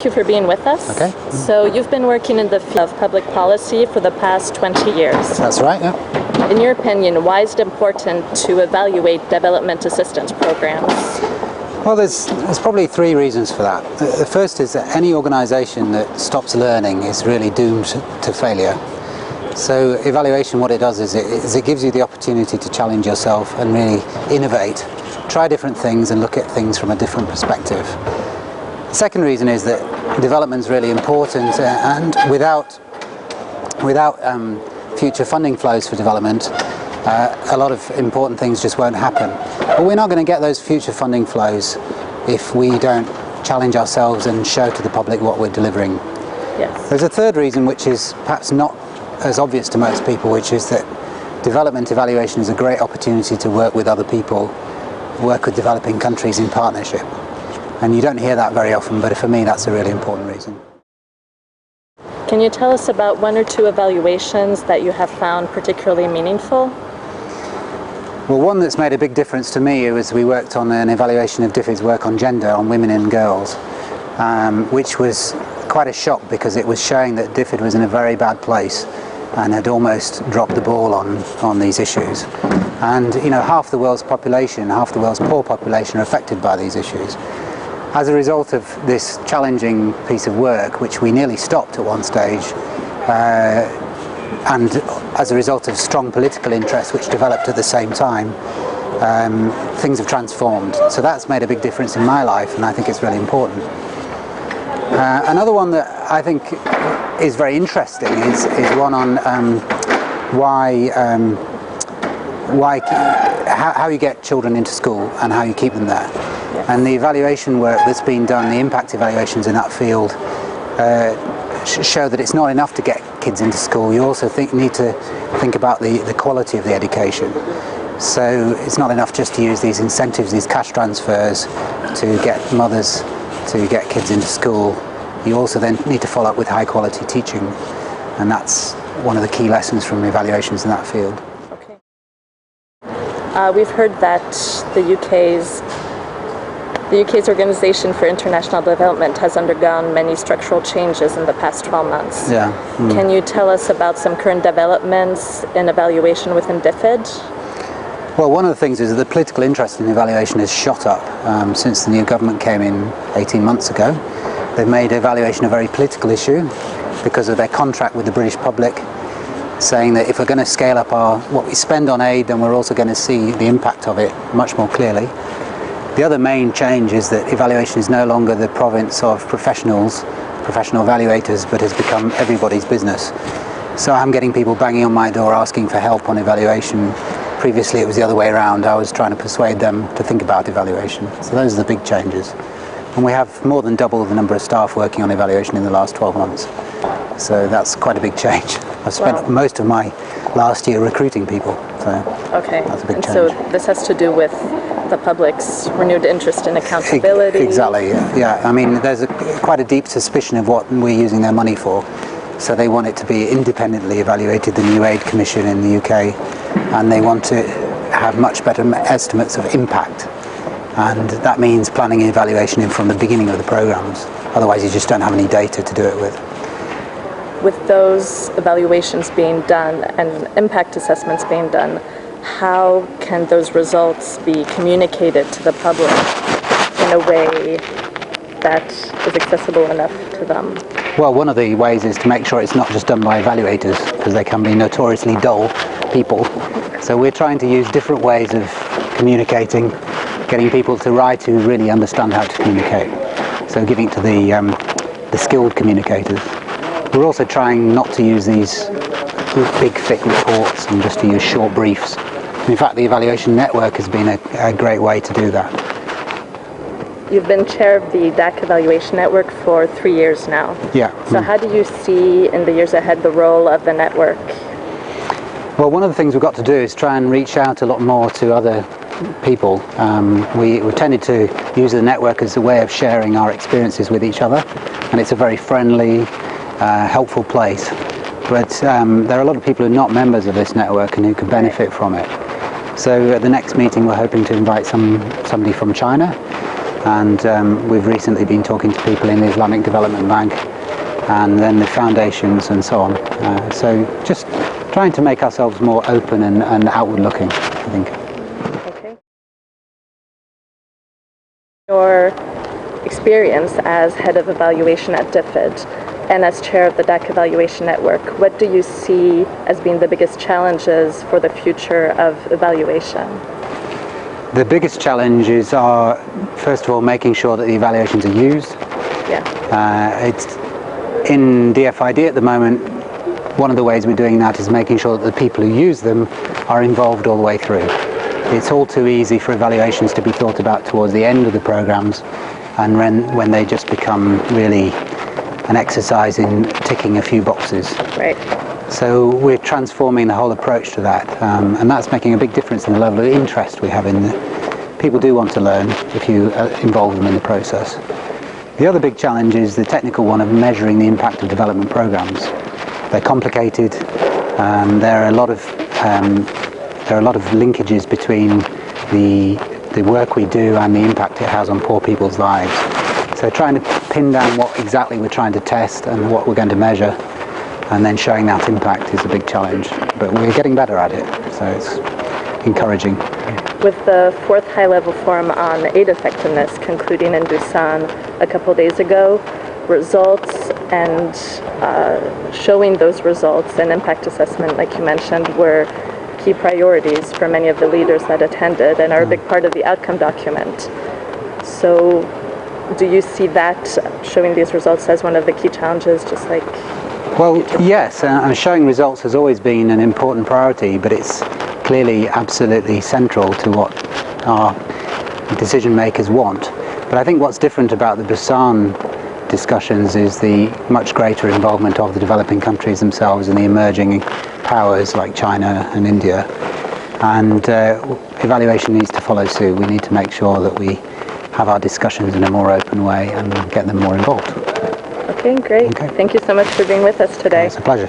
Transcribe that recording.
Thank you for being with us. Okay. So you've been working in the field of public policy for the past 20 years. That's right, yeah. In your opinion, why is it important to evaluate development assistance programs? Well, there's probably three reasons for that. The first is that any organisation that stops learning is really doomed to failure. So evaluation, what it does is it gives you the opportunity to challenge yourself and really innovate, try different things and look at things from a different perspective. The second reason is that development is really important, and without future funding flows for development, a lot of important things just won't happen. But we're not going to get those future funding flows if we don't challenge ourselves and show to the public what we're delivering. Yes. There's a third reason, which is perhaps not as obvious to most people, which is that development evaluation is a great opportunity to work with other people, work with developing countries in partnership. And you don't hear that very often, but for me that's a really important reason. Can you tell us about one or two evaluations that you have found particularly meaningful? Well, one that's made a big difference to me was we worked on an evaluation of DFID's work on gender, on women and girls, which was quite a shock because it was showing that DFID was in a very bad place and had almost dropped the ball on these issues. And you know, half the world's population, half the world's poor population are affected by these issues. As a result of this challenging piece of work, which we nearly stopped at one stage, and as a result of strong political interest which developed at the same time, things have transformed. So that's made a big difference in my life, and I think it's really important. Another one that I think is very interesting is one on how you get children into school and how you keep them there. And the evaluation work that's been done, the impact evaluations in that field, show that it's not enough to get kids into school. You also need to think about the quality of the education. So it's not enough just to use these incentives, these cash transfers to get mothers to get kids into school. You also then need to follow up with high quality teaching, and that's one of the key lessons from evaluations in that field. Okay. We've heard that the UK's Organisation for International Development has undergone many structural changes in the past 12 months. Yeah. Can you tell us about some current developments in evaluation within DFID? Well, one of the things is that the political interest in evaluation has shot up since the new government came in 18 months ago. They've made evaluation a very political issue because of their contract with the British public, saying that if we're going to scale up what we spend on aid, then we're also going to see the impact of it much more clearly. The other main change is that evaluation is no longer the province of professional evaluators, but has become everybody's business. So I'm getting people banging on my door asking for help on evaluation. Previously it was the other way around. I was trying to persuade them to think about evaluation. So those are the big changes. And we have more than double the number of staff working on evaluation in the last 12 months. So that's quite a big change. I've spent most of my last year recruiting people. So okay. That's a big change. So this has to do with the public's renewed interest in accountability. Exactly, yeah. I mean, there's quite a deep suspicion of what we're using their money for. So they want it to be independently evaluated, the new aid commission in the UK, and they want to have much better estimates of impact. And that means planning and evaluation in from the beginning of the programs. Otherwise you just don't have any data to do it with. With those evaluations being done and impact assessments being done, how can those results be communicated to the public in a way that is accessible enough to them? Well, one of the ways is to make sure it's not just done by evaluators, because they can be notoriously dull people. So we're trying to use different ways of communicating, getting people to write who really understand how to communicate. So giving it to the skilled communicators. We're also trying not to use these big thick reports and just to use short briefs. In fact, the evaluation network has been a great way to do that. You've been chair of the DAC Evaluation Network for 3 years now. Yeah. So how do you see in the years ahead the role of the network? Well, one of the things we've got to do is try and reach out a lot more to other people. We've tended to use the network as a way of sharing our experiences with each other, and it's a very friendly, helpful place. But there are a lot of people who are not members of this network and who could benefit from it. So at the next meeting we're hoping to invite somebody from China, and we've recently been talking to people in the Islamic Development Bank and then the foundations and so on. So just trying to make ourselves more open and outward looking, I think. Okay. Your experience as head of evaluation at DFID and as chair of the DAC Evaluation Network, what do you see as being the biggest challenges for the future of evaluation? The biggest challenges are, first of all, making sure that the evaluations are used. Yeah. It's in DFID at the moment, one of the ways we're doing that is making sure that the people who use them are involved all the way through. It's all too easy for evaluations to be thought about towards the end of the programs, and when they just become really an exercise in ticking a few boxes. Right. So we're transforming the whole approach to that, and that's making a big difference in the level of interest we have in it. People do want to learn if you involve them in the process. The other big challenge is the technical one of measuring the impact of development programs. They're complicated. There are a lot of linkages between the work we do and the impact it has on poor people's lives. So trying to pin down what exactly we're trying to test and what we're going to measure, and then showing that impact is a big challenge. But we're getting better at it, so it's encouraging. With the fourth high-level forum on aid effectiveness concluding in Busan a couple days ago, results and showing those results and impact assessment, like you mentioned, were key priorities for many of the leaders that attended and are a big part of the outcome document. So do you see that, showing these results, as one of the key challenges, just like... Well, yes, showing results has always been an important priority, but it's clearly absolutely central to what our decision makers want. But I think what's different about the Busan discussions is the much greater involvement of the developing countries themselves and the emerging powers like China and India. And evaluation needs to follow suit. We need to make sure that we have our discussions in a more open way and get them more involved. Okay, great. Okay. Thank you so much for being with us today. It's a pleasure.